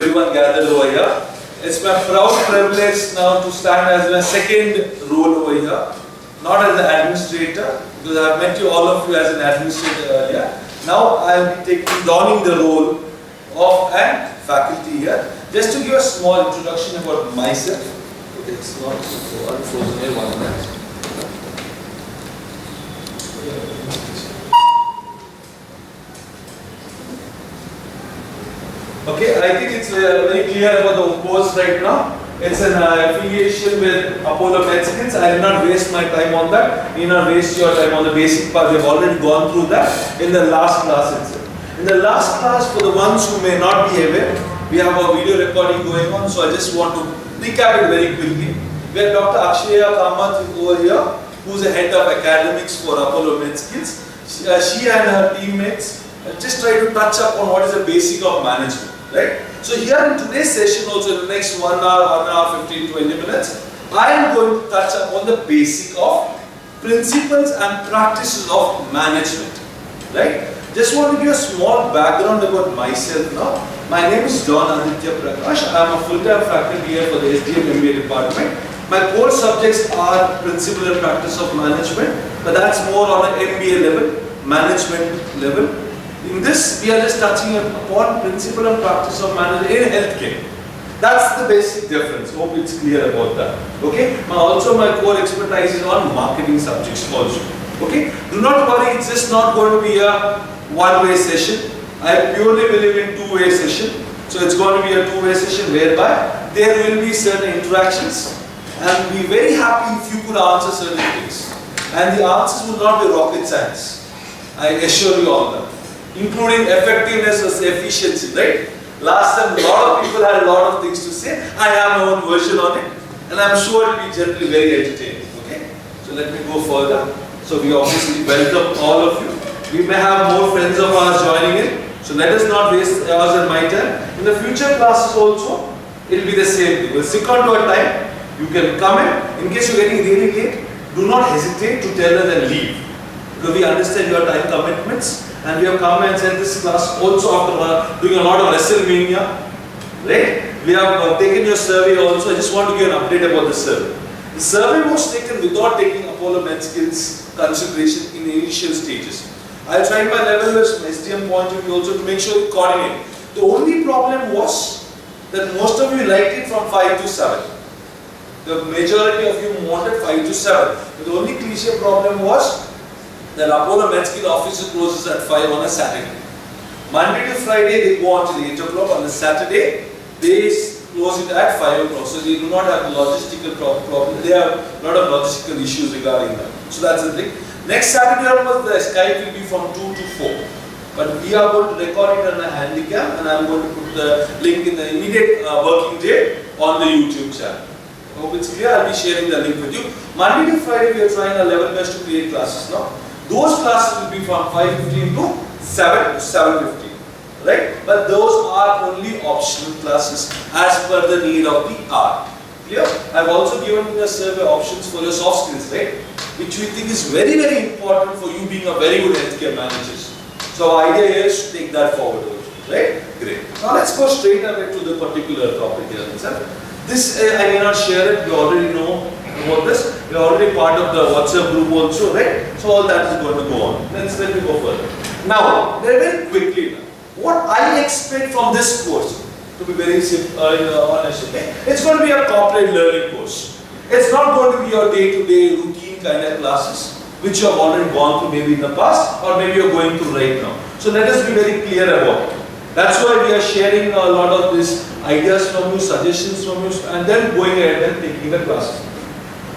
Everyone gathered over here. It's my proud privilege now to stand as my second role over here. Not as an administrator, because I have met you, all of you, as an administrator earlier. Now I will be donning the role of a faculty here. Just to give a small introduction about myself. Okay, it's not unfrozen here, 1 minute. Okay, I think it's very clear about the course right now. It's an affiliation with Apollo Medicines. I will not waste my time on that. You not waste your time on the basic part. We have already gone through that in the last class itself. In the last class, for the ones who may not be aware, we have a video recording going on. So I just want to recap it very quickly. We have Dr. Akshaya Kamath over here, who is the head of academics for Apollo Medicines. She and her teammates just try to touch up on what is the basic of management. Right? So here in today's session also, in the next 1 hour, 15, 20 minutes, I am going to touch upon the basic of principles and practices of management. Right? Just want to give a small background about myself now. My name is Prakash. I am a full-time faculty here for the SDM MBA department. My core subjects are principle and practice of management, but that's more on an MBA level, management level. In this, we are just touching upon principle and practice of management in healthcare. That's the basic difference. Hope it's clear about that. Okay. Also, my core expertise is on marketing subjects also. Okay. Do not worry. It's just not going to be a one-way session. I purely believe in two-way session. So it's going to be a two-way session whereby there will be certain interactions, and be very happy if you could answer certain things. And the answers will not be rocket science. I assure you all that. Including effectiveness or efficiency, right? Last time a lot of people had a lot of things to say. I have my own version on it, and I'm sure it will be generally very entertaining. Okay? So let me go further. So we obviously welcome all of you. We may have more friends of ours joining in. So let us not waste yours and my time. In the future classes also, it will be the same thing. We'll stick on to a time. You can come in. In case you're getting really late, do not hesitate to tell us and leave. Because we understand your time commitments. And we have come and said this class also after doing a lot of WrestleMania, right? We have taken your survey also. I just want to give an update about the survey. The survey was taken without taking Apollo Med Skills consideration in the initial stages. I tried my level best from SDM point of view also to make sure it coordinated. The only problem was that most of you liked it from 5 to 7. The majority of you wanted 5 to 7. But the only cliche problem was that Apollo Med Skill office closes at 5 on a Saturday. Monday to Friday they go on to the 8 o'clock. On the Saturday they close it at 5 o'clock. So they do not have logistical problem. They have a lot of logistical issues regarding that. So that's the thing. Next Saturday onwards the Skype will be from 2 to 4. But we are going to record it on a handicap, and I am going to put the link in the immediate working day on the YouTube channel. I hope it's clear. I will be sharing the link with you. Monday to Friday we are trying our level best to create classes now. Those classes will be from 5:15 to 7 to 7:15, right? But those are only optional classes as per the need of the hour. Clear? I have also given you the survey options for your soft skills, right? Which we think is very, very important for you being a very good healthcare manager. So our idea is to take that forward also, right? Great. Now let's go straight away to the particular topic here itself. This I may not share it. You already know about this. We are already part of the WhatsApp group also, right? So all that is going to go on. Let me go further. Now, very quickly, what I expect from this course, to be very honest, okay? It's going to be a corporate learning course. It's not going to be your day-to-day routine kind of classes, which you have already gone through maybe in the past, or maybe you're going through right now. So let us be very clear about it. That's why we are sharing a lot of these ideas from you, suggestions from you, and then going ahead and taking the classes.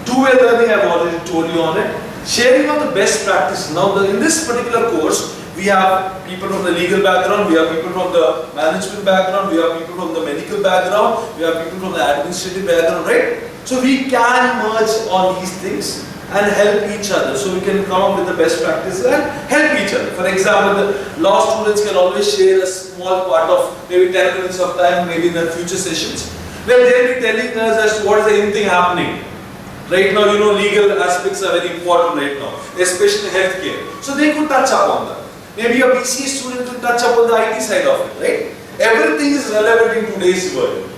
Two-way learning, I've already told you on it. Sharing of the best practice. Now, in this particular course, we have people from the legal background, we have people from the management background, we have people from the medical background, we have people from the administrative background, right? So we can merge on these things and help each other. So we can come up with the best practices and help each other. For example, the law students can always share a small part of maybe 10 minutes of time, maybe in the future sessions, where they'll be telling us as to what is the in thing happening. Right now, you know, legal aspects are very important right now, especially healthcare. So they could touch upon that. Maybe a BCA student could touch upon the IT side of it, right? Everything is relevant in today's world.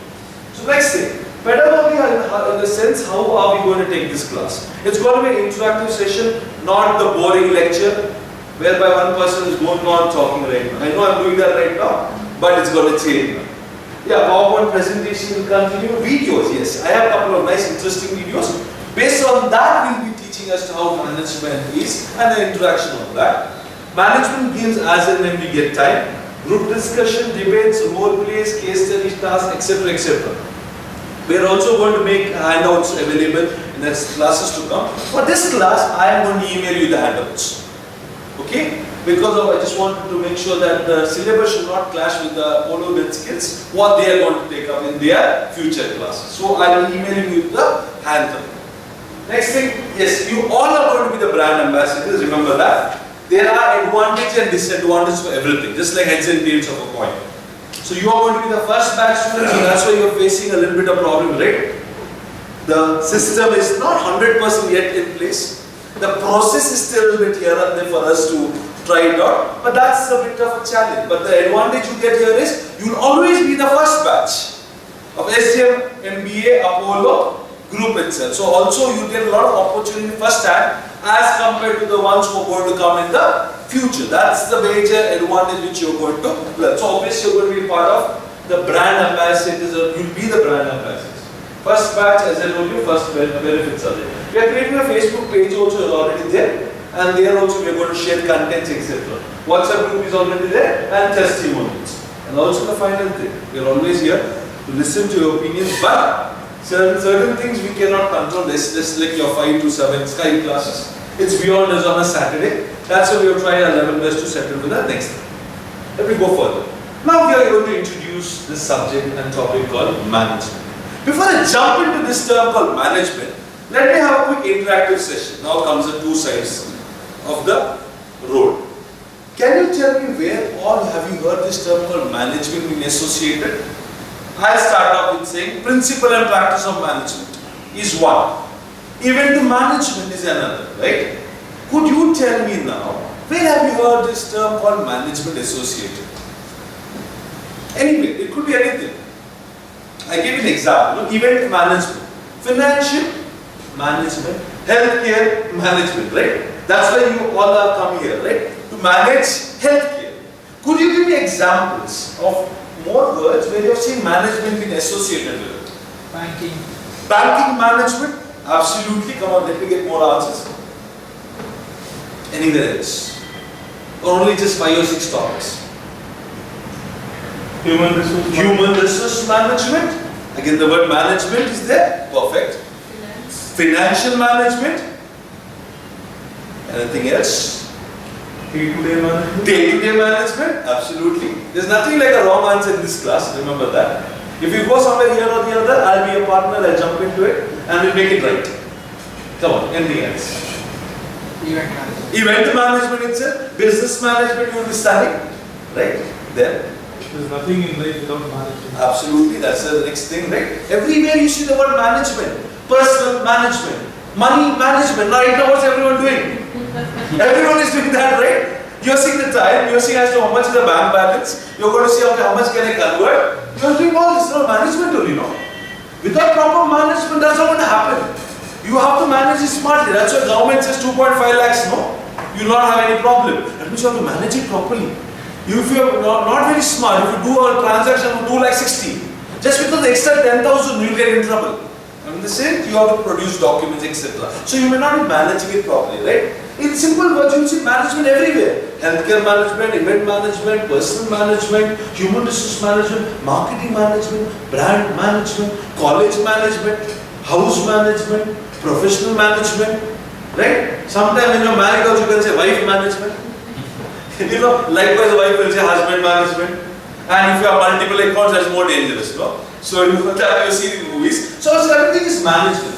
So next thing, pedagogy in the sense, how are we going to take this class? It's going to be an interactive session, not the boring lecture whereby one person is going on talking right now. I know I'm doing that right now, but it's going to change now. Yeah, PowerPoint presentation will continue. Videos, yes. I have a couple of nice interesting videos. Based on that, we'll be teaching us how management is and the interaction of that. Management games as and when we get time. Group discussion, debates, role plays, case study tasks, etc. etc. We are also going to make handouts available in the classes to come. For this class, I am going to email you the handouts. Okay? Because I just wanted to make sure that the syllabus should not clash with the polo net skills, what they are going to take up in their future classes. So I will email you the handout. Next thing, yes, you all are going to be the brand ambassadors, remember that. There are advantages and disadvantages for everything, just like heads and tails of a coin. So you are going to be the first batch students, and that's why you are facing a little bit of problem, right? The system is not 100% yet in place. The process is still a little bit here and there for us to try it out, but that's a bit of a challenge. But the advantage you get here is, you will always be the first batch of SDM, MBA, Apollo group itself. So also you get a lot of opportunity first hand as compared to the ones who are going to come in the future. That's the major advantage which you're going to learn. So obviously you're going to be part of the brand ambassadors, or you'll be the brand ambassadors. First batch, as I told you, first benefits are there. We are creating a Facebook page also, is already there, and there also we are going to share contents, etc. WhatsApp group is already there, and testimonials. And also the final thing, we are always here to listen to your opinions, but certain things we cannot control. This just like your 5 to 7 Skype classes. It's beyond us on a Saturday. That's why we have tried our level best to settle with the next thing. Let me go further. Now we are going to introduce this subject and topic called management. Before I jump into this term called management, let me have a quick interactive session. Now comes the two sides of the road. Can you tell me where all have you heard this term called management being associated? I'll start off with saying principle and practice of management is one. Event management is another, right? Could you tell me now, where have you heard this term called management associated? Anyway, it could be anything. I give you an example. Event management, financial management, healthcare management, right? That's why you all are come here, right? To manage healthcare. Could you give me examples of more words where you have seen management being associated with it? Banking. Banking management? Absolutely. Come on, let me get more answers. Anywhere else? Or only just 5 or 6 topics? Human resource. Human resource management. Again, the word management is there. Perfect. Finance. Financial management. Anything else? Day-to-day management. Day-to-day management. Absolutely. There's nothing like a wrong answer in this class. Remember that. If you go somewhere here or the other, I'll be a partner. I'll jump into it and we'll make it right. Come on. Anything else? Event management. Event management itself. Business management you will be studying. Right? There. There's nothing in life without management. Absolutely, that's the next thing, right? Everywhere you see the word management, personal management, money management. Right now, what's everyone doing? Everyone is doing that, right? You're seeing the time, you're seeing as to how much is the bank balance, you're going to see okay, how much can I convert. You're doing all this, no management only, no? Without proper management, that's not going to happen. You have to manage it smartly. That's why government says 2.5 lakhs, no? You'll not have any problem. That means you have to manage it properly. If you are not very smart, if you do a transaction of 2 lakh 60, just because the extra 10,000 you will get in trouble. I mean the same, you have to produce documents, etc. So you may not be managing it properly, right? In simple words, you see management everywhere. Healthcare management, event management, personal management, human resource management, marketing management, brand management, college management, house management, professional management, right? Sometimes when you're married also you can say wife management. You know, likewise wife will say husband management. And if you have multiple accounts, that's more dangerous, no? So you have seen in movies. So everything is management.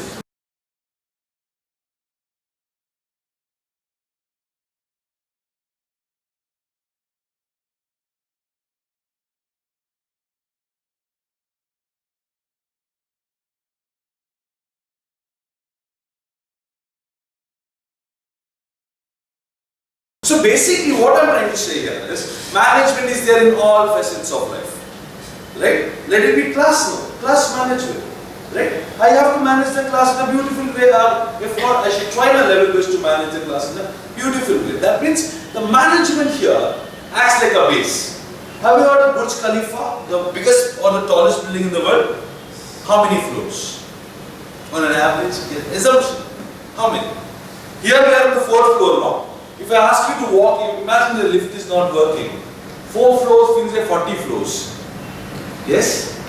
So basically what I'm trying to say here is, management is there in all facets of life. right? Let it be class now, class management, right? I have to manage the class in a beautiful way. If not, I should try my level best to manage the class in a beautiful way. That means the management here acts like a base. Have you heard of Burj Khalifa, the biggest or the tallest building in the world? How many floors? On an average, assumption. How many? Here we are on the 4th floor now. If I ask you to walk, you imagine the lift is not working. 4 floors feels like 40 floors. Yes?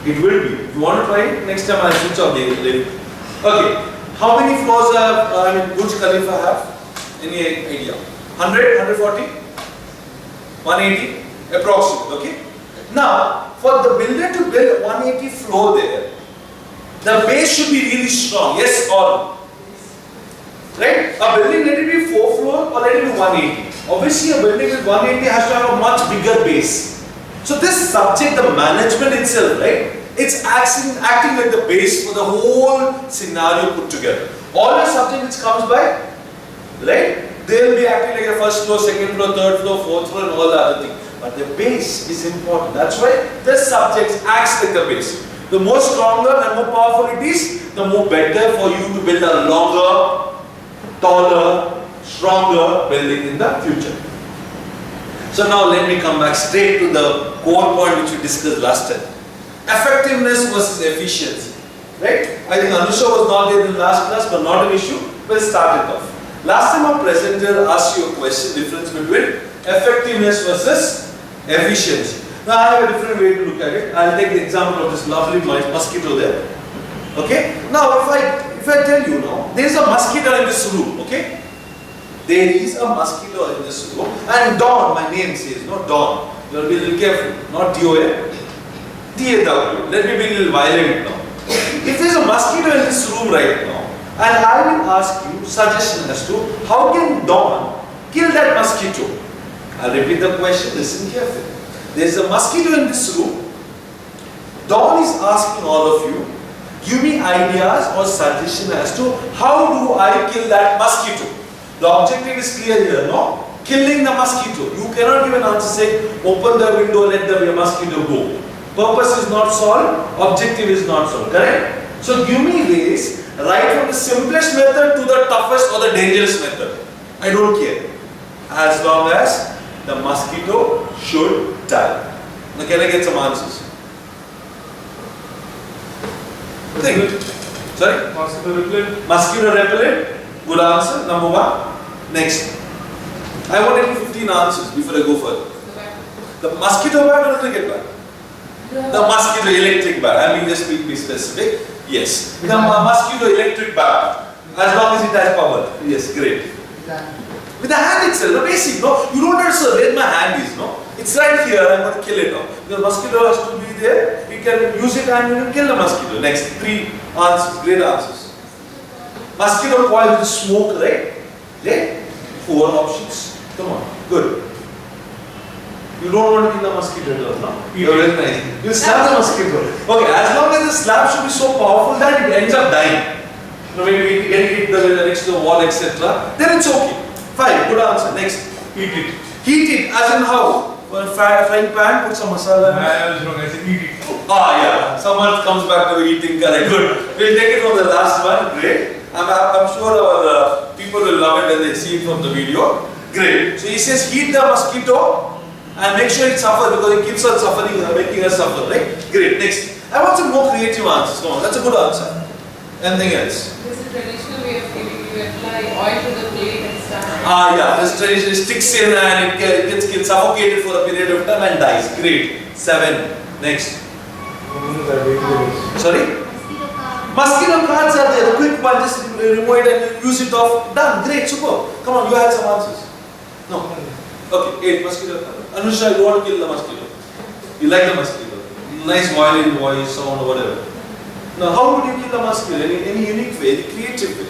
It will be. If you want to try it, next time I'll switch on the lift. Okay. How many floors Burj Khalifa have? Any idea? 100, 140? 180? Approximately, okay? Now, for the builder to build 180 floor there, the base should be really strong, yes or no? Right? A building, let it be 4 floor or let it be 180. Obviously, a building with 180 has to have a much bigger base. So this subject, the management itself, right? It's acting like the base for the whole scenario put together. All the subject which comes by, right? They'll be acting like the first floor, second floor, third floor, fourth floor and all the other things. But the base is important. That's why the subject acts like the base. The more stronger and more powerful it is, the more better for you to build a longer, taller, stronger building in the future. So now let me come back straight to the core point which we discussed last time. Effectiveness versus efficiency. Right? I think Anusha was not there in the last class, but not an issue. We'll start it off. Last time our presenter asked you a question, difference between effectiveness versus efficiency. Now I have a different way to look at it. I'll take the example of this lovely mosquito there. Okay? Now if I tell you now, there is a mosquito in this room, okay? There is a mosquito in this room. And Dawn, my name says, no, Dawn. You have to be a little careful, not D-O-N, D-A-W. Let me be a little violent now. If there is a mosquito in this room right now, and I will ask you suggestion as to how can Dawn kill that mosquito? I'll repeat the question, listen carefully. There is a mosquito in this room. Dawn is asking all of you, give me ideas or suggestion as to how do I kill that mosquito. The objective is clear here, no? Killing the mosquito. You cannot give an answer saying, open the window, let the mosquito go. Purpose is not solved, objective is not solved, correct? So give me ways, right from the simplest method to the toughest or the dangerous method. I don't care. As long as the mosquito should die. Now can I get some answers? Think. Sorry? Mosquito repellent. Mosquito repellent. Good answer. Number 1. Next. I want only 15 answers before I go further. The mosquito bat or the cricket bat? The mosquito electric bat. I mean, just be specific. Yes. The mosquito electric bat. As long as it has power. Yes, great. With the hand itself, the basic, no? You don't have to say where my hand is, no? It's right here, I'm going to kill it now. The mosquito has to be there, you can use it and you can kill the mosquito. Next, 3 answers, great answers. Mosquito coil with smoke, right? Yeah? 4 options. Come on, good. You don't want to kill the mosquito, no? You're very nice. You slap the mosquito. Okay, as long as the slap should be so powerful that it ends up dying. You know, maybe get hit next to the wall, etc. Then it's okay. 5, good answer. Next. Eat it. Heat it, as in how? Frying pan, put some masala. I was wrong, I said eat it. Ah, yeah. Someone comes back to eating, correct. Good. We'll take it from the last one. Great. I'm sure our people will love it when they see it from the video. Great. So he says, heat the mosquito and make sure it suffers because it keeps on suffering, making us suffer, right? Great. Next. I want some more creative answers. Come on, that's a good answer. Anything else? This is a traditional way of giving. You apply oil to the plate and stuff. Ah, yeah. This tradition sticks in and it gets suffocated for a period of time and dies. Great. 7. Next. Sorry? Mosquito cards are there. The quick one, just remove it and use it off. Done. Great. Super. Come on, you had some answers. No. Okay. 8. Mosquito card. Anusha, you want to kill the mosquito. You like the mosquito. Nice violin voice, sound, or whatever. Now, how would you kill the mosquito? Any unique way, any creative way?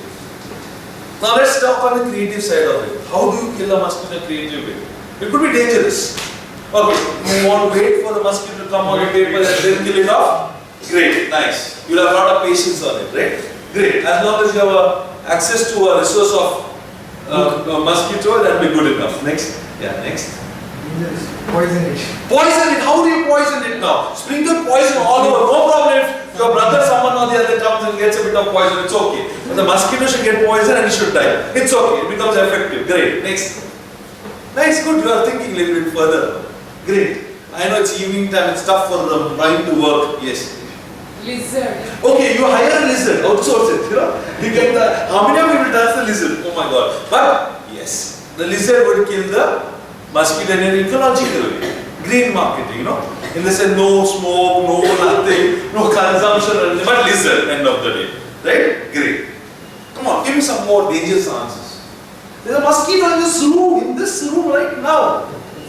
Now, let's talk on the creative side of it. How do you kill a mosquito in a creative way? It could be dangerous. Okay, you want to wait for the mosquito to come on the paper and then kill it off? Great, nice. You'll have a lot of patience on it, right? Great. As long as you have access to a resource of mosquito, that will be good enough. Next. Yeah, next. Yes, poison it. Poison it. How do you poison it now? Sprinkle poison all over. No problem if your brother, someone or the other comes and gets a bit of poison. It's okay. But the mosquito should get poison and it should die. It's okay. It becomes effective. Great. Next. Nice. Good. You are thinking a little bit further. Great. I know it's evening time. It's tough for the mind to work. Yes. Lizard. Okay, you hire a lizard. Outsource it. You know. You get the. How many of you will dance the lizard? Oh my God. But yes, the lizard would kill the mosquito in an ecological way. Green marketing, you know. In the sense, no smoke, no nothing, no consumption, but lizard, end of the day. Right? Great. Come on, give me some more dangerous answers. There's a mosquito in this room right now.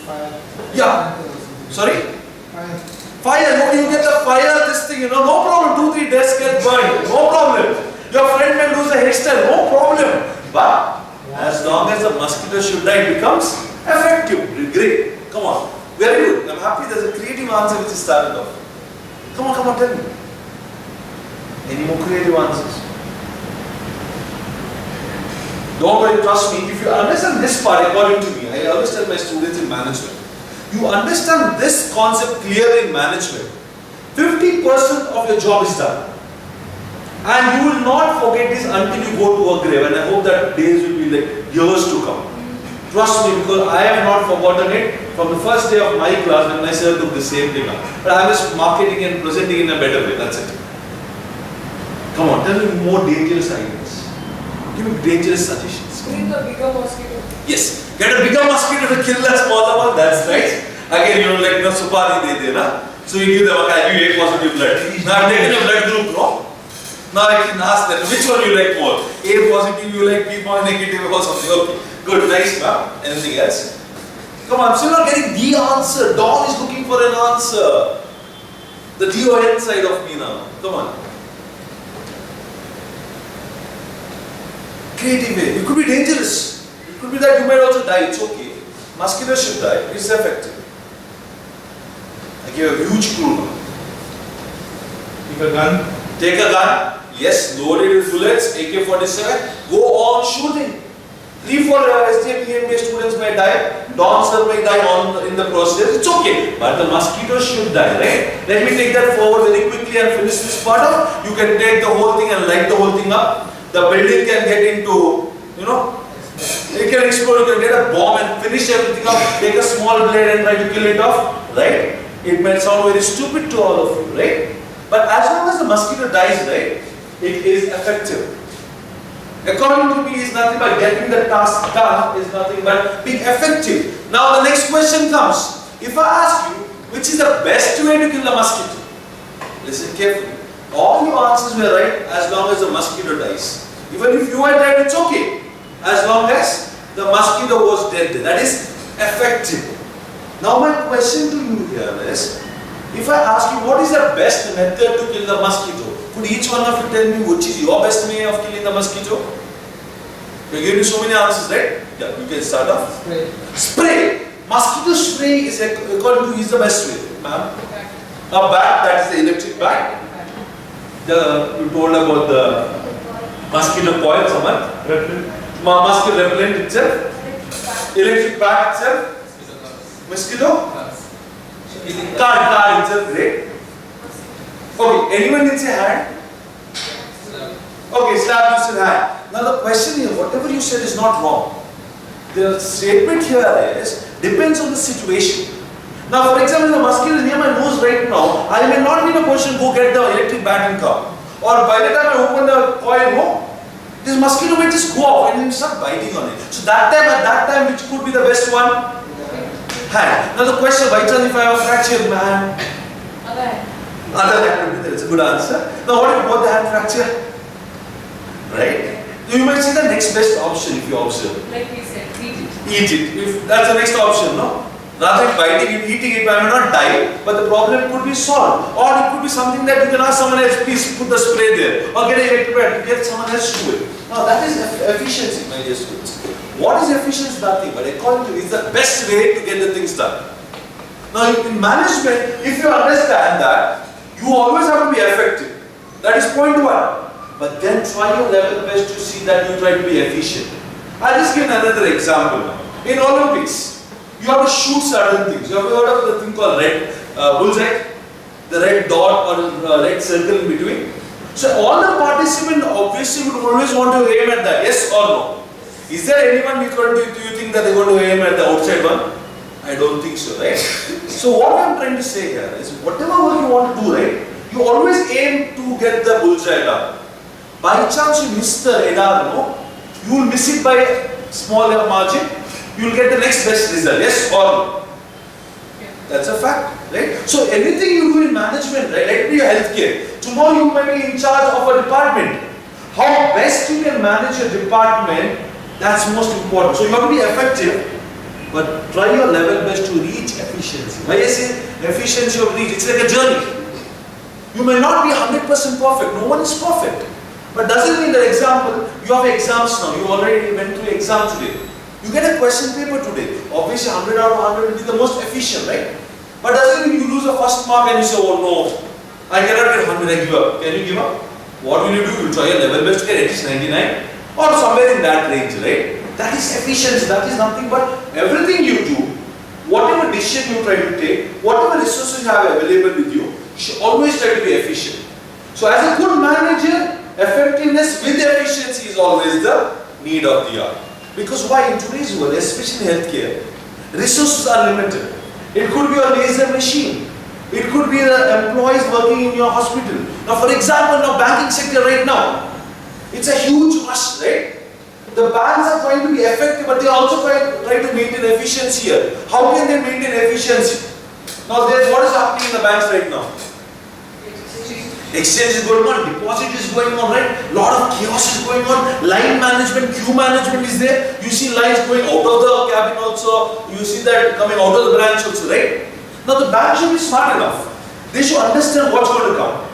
Fire. Yeah. Sorry? Fire. Fire, no, you get the fire, this thing, you know, no problem. 2-3 desks get burned, no problem. Your friend may lose a hairstyle, no problem. But as long as the mosquito should die, it becomes effective. Great. Come on. Very good. I'm happy there's a creative answer which is started off. Come on, tell me. Any more creative answers? Don't worry, trust me. If you understand this part, according to me, I always tell my students in management, you understand this concept clearly in management, 50% of your job is done. And you will not forget this until you go to a grave. And I hope that days will be like years to come. Trust me, because I have not forgotten it from the first day of my class when my sir took the same thing up. But I was marketing and presenting in a better way, that's it. Come on, tell me more dangerous ideas. Give me dangerous suggestions. Bring a bigger mosquito. Yes, get a bigger mosquito to kill the smaller one, that's right. Again, you know, like the supari de na. So you give them, okay, I give A positive blood. Now I've taken a blood group, no? Now I can ask them, which one you like more? A positive, you like B negative or something. Okay, good, nice, ma'am. Anything else? Come on, I'm still not getting the answer. Dawn is looking for an answer. The DON side of me now. Come on. Creative way. It could be dangerous. It could be that you might also die. It's okay. Mosquitoes should die. It's effective. I give a huge clue now. Take a gun. Take a gun. Yes, loaded with bullets. AK-47. Go on shooting. 3-4 SDM E-MBA students may die. Dawn sir may die in the process. It's okay. But the mosquitoes should die, right? Let me take that forward very quickly and finish this part up. You can take the whole thing and light the whole thing up. The building can get into, you know, it can explode. You can get a bomb and finish everything up. Take a small blade and try to kill it off, right? It might sound very stupid to all of you, right? But as long as the mosquito dies, right, it is effective. According to me, is nothing but getting the task done is nothing but being effective. Now the next question comes. If I ask you, which is the best way to kill the mosquito? Listen carefully. All your answers were right as long as the mosquito dies. Even if you are dead, it's okay. As long as the mosquito was dead. That is effective. Now my question to you here is, if I ask you what is the best method to kill the mosquito, could each one of you tell me which is your best way of killing the mosquito? We gave you so many answers, right? Yeah, you can start off. Spray. Spray. Mosquito spray is according to you is the best way, ma'am. A bat, that is the electric bat. You told about the mosquito coil, someone? Mosquito repellent itself. Electric bat itself. Mosquito? Card itself, great. Okay, anyone needs a hand? Okay, slap used in hand. Now the question here, whatever you said is not wrong. The statement here is, depends on the situation. Now for example, the mosquito is near my nose right now, I may not be in a position to go get the electric bat and come. Or by the time I open the coil, no, this mosquito may just go off and start biting on it. So at that time, which could be the best one? Hand. Now the question, by chance if I have a fracture, man? Other hand. Other hand would be there. It's a good answer. Now what if both the hand fracture? Right? You might say the next best option if you observe. Like we said, eat it. Eat it. If that's the next option, no? Rather than biting it, eating it, I may not die, but the problem could be solved. Or it could be something that you can ask someone else, please put the spray there. Or get an electric bat, get someone else to do it. Now that is efficiency, my dear students. What is efficiency? Nothing, but according to me, it's the best way to get the things done. Now in management, if you understand that, you always have to be effective. That is point one. But then try your level best to see that you try to be efficient. I'll just give another example now. In Olympics, You have to shoot certain things. You have heard of the thing called red bullseye, the red dot or red circle in between. So all the participants obviously would always want to aim at that, yes or no? Is there anyone do you think that they're going to aim at the outside one? I don't think so, right? So what I'm trying to say here is whatever work you want to do, right? You always aim to get the bullseye done. By chance you miss the radar, no? You will miss it by a smaller margin. You will get the next best result, yes or no? That's a fact, right? So anything you do in management, right? Let me be healthcare. Tomorrow you may be in charge of a department. How best you can manage your department, that's most important. So you have to be effective, but try your level best to reach efficiency. Why I say efficiency of reach? It's like a journey. You may not be 100% perfect. No one is perfect. But doesn't mean that example, you have exams now. You already went through exam today. You get a question paper today. Obviously 100 out of 100 will be the most efficient, right? But doesn't mean you lose a first mark and you say, oh no, I cannot get 100, I give up. Can you give up? What will you do? You will try your level best to get at least 99 or somewhere in that range, right? That is efficiency. That is nothing but everything you do, whatever decision you try to take, whatever resources you have available with you, you should always try to be efficient. So as a good manager, effectiveness with efficiency is always the need of the hour. Because why? In today's world, especially healthcare, resources are limited. It could be a laser machine. It could be the employees working in your hospital. Now for example, in the banking sector right now, it's a huge rush, right? The banks are trying to be effective, but they also try to maintain efficiency here. How can they maintain efficiency? Now what is happening in the banks right now? Exchange is going on, deposit is going on, right? Lot of chaos is going on, line management, queue management is there. You see lines going out of the cabin also, you see that coming out of the branch also, right? Now the bank should be smart enough. They should understand what's going to come.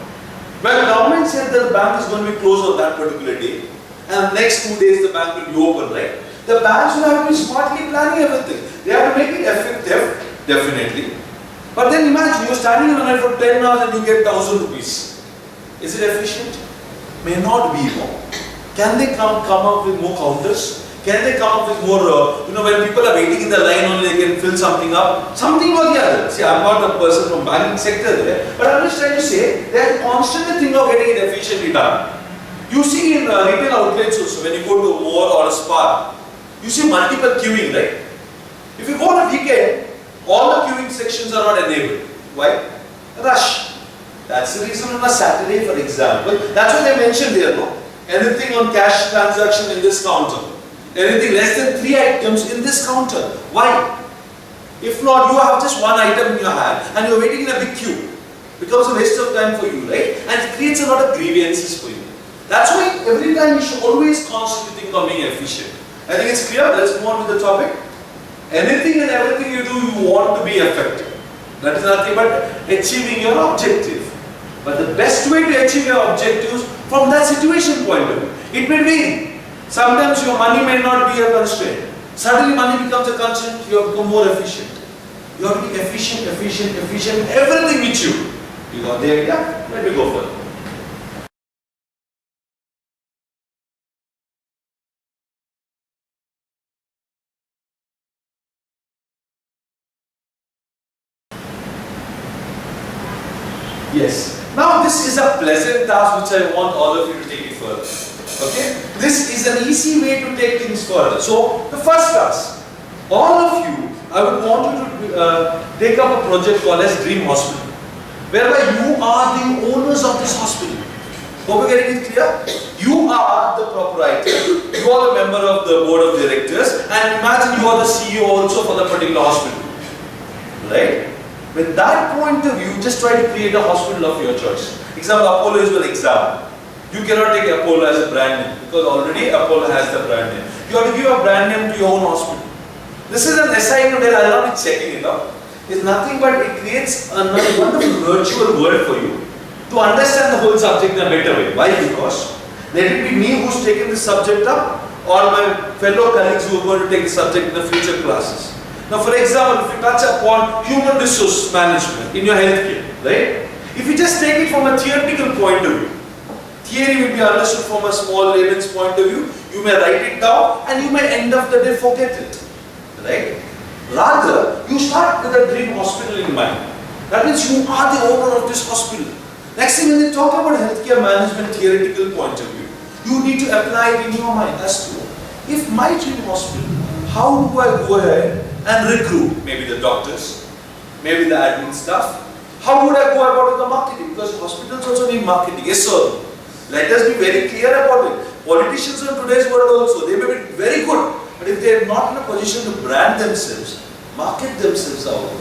When government said that the bank is going to be closed on that particular day, and next 2 days the bank will be open, right? The banks will have to be smartly planning everything. They have to make it effective, definitely. But then imagine, you're standing in a line for 10 hours and you get 1,000 rupees. Is it efficient? May not be more. Can they come up with more counters? Can they come up with more, when people are waiting in the line only they can fill something up? Something or the other. See, I'm not a person from banking sector there, but I'm just trying to say they are constantly thinking of getting it efficiently done. You see in retail outlets also, when you go to a mall or a spa, you see multiple queuing, right? If you go on a weekend, all the queuing sections are not enabled. Why? Rush. That's the reason on a Saturday, for example. That's what they mentioned there, no? Anything on cash transaction in this counter. Anything less than 3 items in this counter. Why? If not, you have just one item in your hand and you're waiting in a big queue. Becomes a waste of time for you, right? And it creates a lot of grievances for you. That's why every time you should always constantly think of being efficient. I think it's clear. Let's move on with the topic. Anything and everything you do, you want to be effective. That is nothing but achieving your objective. But the best way to achieve your objectives from that situation point of view, it may vary. Sometimes your money may not be a constraint. Suddenly money becomes a constraint, you have become more efficient. You have to be efficient in everything which you do. You got the idea? Let me go further. Yes. Now this is a pleasant task which I want all of you to take it further. Okay? This is an easy way to take things further. So the first task, all of you, I would want you to take up a project called as Dream Hospital, whereby you are the owners of this hospital. Hope you're getting it clear? You are the proprietor, you are the member of the board of directors, and imagine you are the CEO also for the particular hospital. Right? With that point of view, just try to create a hospital of your choice. Example, Apollo is your example. You cannot take Apollo as a brand name because already Apollo has the brand name. You have to give a brand name to your own hospital. This is an assignment where I will not be checking it out. It's nothing but it creates a wonderful virtual world for you to understand the whole subject in a better way. Why? Because let it be me who's taken this subject up or my fellow colleagues who are going to take the subject in the future classes. Now for example, if you touch upon human resource management in your healthcare, right? If you just take it from a theoretical point of view, theory will be understood from a small layman's point of view, you may write it down and you may end of the day forget it, right? Rather, you start with a dream hospital in mind. That means you are the owner of this hospital. Next thing, when they talk about healthcare management theoretical point of view, you need to apply it in your mind as to, if my dream hospital, how do I go ahead and recruit maybe the doctors, maybe the admin staff? How would I go about with the marketing? Because hospitals also need marketing. Yes or no? Let us be very clear about it. Politicians in today's world also, they may be very good, but if they are not in a position to brand themselves, market themselves out,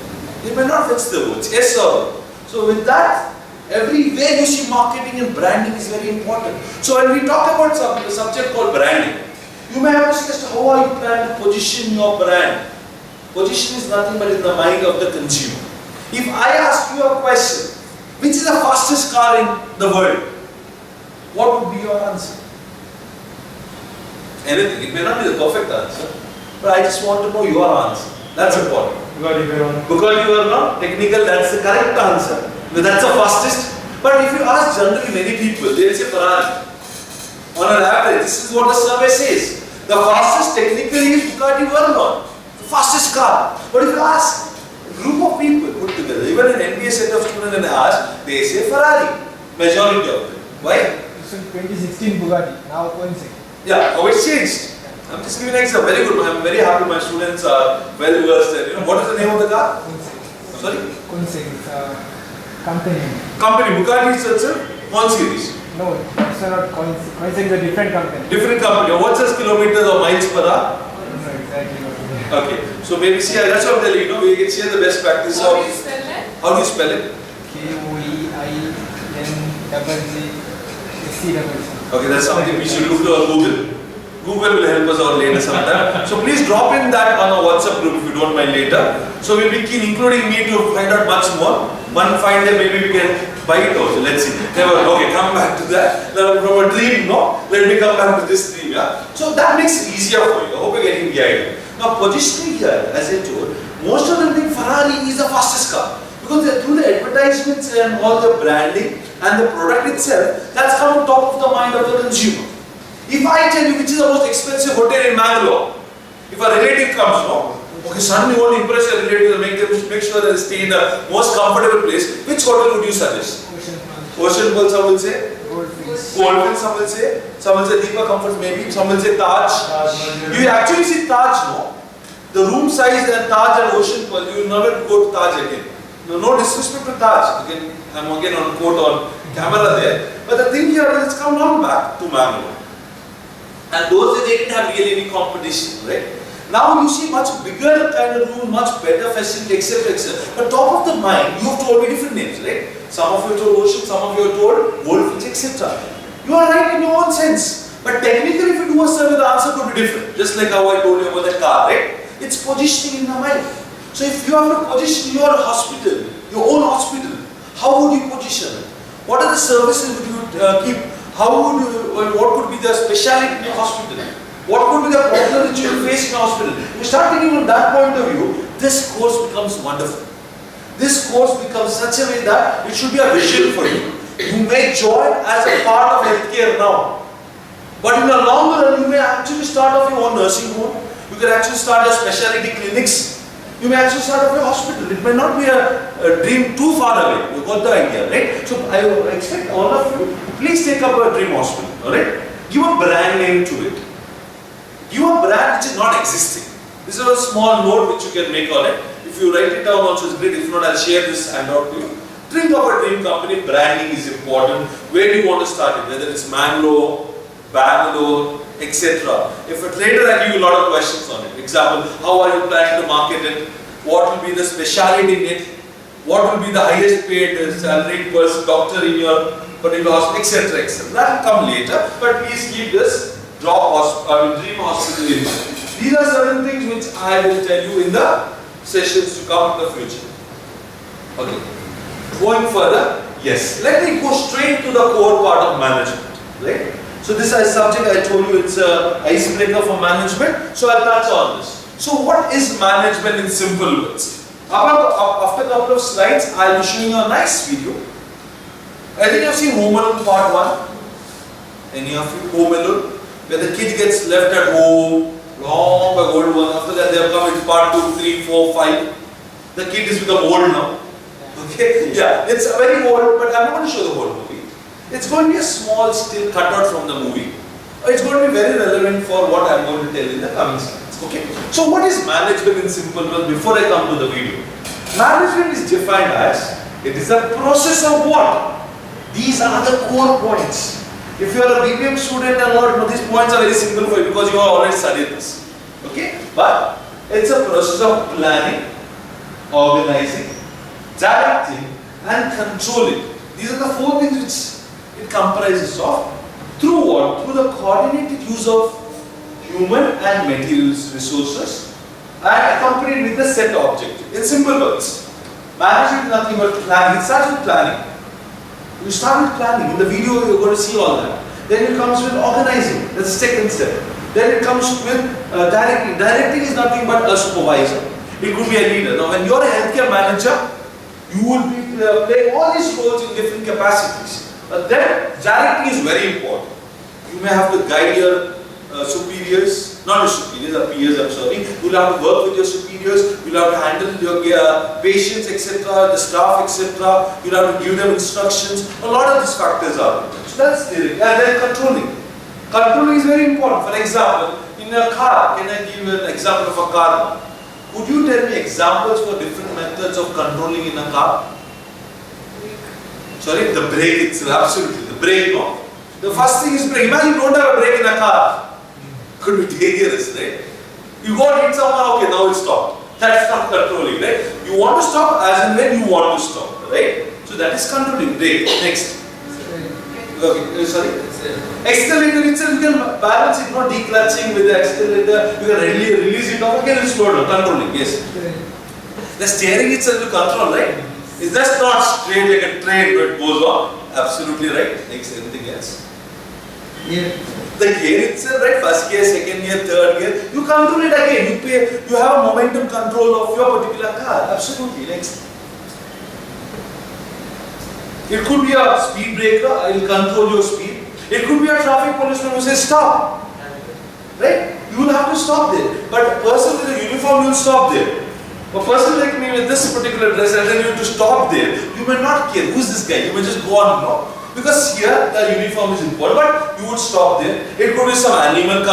they may not fetch the votes. Yes or no? So with that, everywhere you see marketing and branding is very important. So when we talk about a subject called branding, you may have asked us, how are you planning to position your brand? Position is nothing but in the mind of the consumer. If I ask you a question, which is the fastest car in the world? What would be your answer? Anything. It may not be the perfect answer, but I just want to know your answer. That's important. Because you are not technical, that's the correct answer. That's the fastest. But if you ask generally many people, they will say Ferrari. On an average, this is what the survey says. The fastest technically is Bugatti Veyron, the fastest car. But if you ask a group of people put together, even an MBA set of students and ask, they say Ferrari. Majority of them. Why? It's in 2016 Bugatti, now Koenigsegg. Yeah, how it's changed. I'm just giving an example. Very good. I'm very happy my students are well versed. What is the name of the car? Koenigsegg. Sorry? Koenigsegg, it's a company. Company. Bugatti is such a one series. No, it's not Koenigsegg. Koenigsegg is a different company. Different company. What's its kilometers or miles per hour? No, exactly what it is. Okay. So maybe see, that's what I'm telling you. We can share the best practice How of. do you spell that? How do you spell it? Koeinsc. Okay, that's something we should look to Google. Google will help us out later sometime. So please drop in that on our WhatsApp group if you don't mind later. So we'll be keen, including me, to find out much more. One fine day maybe we can buy it also. Let's see. Never. Okay, come back to that. Now, from a dream, no? Let me come back to this dream. Yeah. So that makes it easier for you. I hope you're getting the idea. Now positioning here, as I told, most of them think Ferrari is the fastest car. Because through the advertisements and all the branding and the product itself, that's come on top of the mind of the consumer. If I tell you which is the most expensive hotel in Mangalore, if a relative comes, no, okay, suddenly you want to impress your relative and make sure that they stay in the most comfortable place, which hotel would you suggest? Ocean World, some will say. Goldfield, some will say. Some will say Deepa Comforts, maybe. Some will say Taj. You actually see Taj, no? The room size and Taj and Ocean World, you will never go to Taj again. No disrespect to Taj. Again, I'm again on quote on camera there. But the thing here is it's come on back to Mangalore. And those days they didn't have really any competition, right? Now you see much bigger kind of room, much better facility, etc. etc. But top of the mind, you have told me different names, right? Some of you are told Ocean, some of you are told Goldfish, etc. You are right in your own sense. But technically, if you do a survey, the answer could be different. Just like how I told you about the car, right? It's positioning in the mind. So if you have to position your hospital, your own hospital, how would you position it? What are the services would you keep? How would you, what would be the specialty in your hospital? What could be the problem that you will face in your hospital? If you start thinking from that point of view, this course becomes wonderful. This course becomes such a way that it should be a vision for you. You may join as a part of healthcare now. But in the long run, you may actually start off your own nursing home. You can actually start your specialty clinics. You may actually start off your hospital. It may not be a dream too far away. You got the idea, right? So I expect all of you, please take up a dream hospital, alright? Give a brand name to it. Give a brand which is not existing. This is a small note which you can make on it. If you write it down also it's great. If not, I'll share this handout to you. Think of a dream company. Branding is important. Where do you want to start it? Whether it's Mangalore, Bangalore, etc. If later I give you a lot of questions on it. Example, how are you planning to market it? What will be the specialty in it? What will be the highest paid salaried person, doctor in your particular hospital, etc. etc. That will come later. But please keep this dream hospital in mind. These are certain things which I will tell you in the sessions to come in the future. Okay. Going further, yes. Let me go straight to the core part of management. Right? So this is a subject I told you it's an icebreaker for management. So I'll touch on this. So what is management in simple words? After a couple of slides, I'll be showing you a nice video. I think you've seen Home Alone Part 1. Any of you? Home Alone? Where the kid gets left at home Long old one. After that they have come with part 2, 3, 4, 5. The kid is become old now. Okay? Yeah, it's very old, but I'm not going to show the whole movie. It's going to be a small still cut out from the movie. It's going to be very relevant for what I'm going to tell in the coming slides. Okay? So what is management in simple terms before I come to the video? Management is defined as, it is a process of what? These are the core points. If you are a BPM student and all, these points are very simple for you because you have already studied this. Okay? But it's a process of planning, organizing, directing and controlling. These are the 4 things which it comprises of. Through what? Through the coordinated use of human and materials resources and accompanied with a set objective. In simple words, management is nothing but planning. It starts with planning. You start with planning. In the video you're going to see all that. Then it comes with organizing. That's the second step. Then it comes with directing. Directing is nothing but a supervisor. It could be a leader. Now when you're a healthcare manager, you will be playing all these roles in different capacities. But then directing is very important. You may have to guide your superiors, not your superiors, or peers, I'm sorry. You'll have to work with your superiors, you'll have to handle your patients, etc., the staff, etc. You'll have to give them instructions. A lot of these factors are. So that's directing. And then controlling. Controlling is very important. For example, in a car, can I give you an example of a car? Could you tell me examples for different methods of controlling in a car? Sorry, the brake itself, absolutely. The brake, no? The first thing is brake. Imagine you don't have a brake in a car. Could be dangerous, right? You go and hit someone, okay, now it's stopped. That's not controlling, right? You want to stop as and when you want to stop, right? So that is controlling. Brake. Next. Okay, sorry? Accelerator itself, you can balance it, not declutching with the accelerator. You can release it off again and slow down. Controlling, yes. The steering itself you control, right? Is that not straight like a train but it goes on? Absolutely right. Next, anything else? Yeah. The gear itself, right? First gear, second gear, third gear. You control it again. You have a momentum control of your particular car. Absolutely. Next. It could be a speed breaker. I will control your speed. It could be a traffic policeman who says stop. Right? You will have to stop there. But a person with a uniform will stop there. A person like me with this particular dress and then you have to stop there, you may not care. Who's this guy? You may just go on, no? Because here the uniform is important, but you would stop there. It could be some animal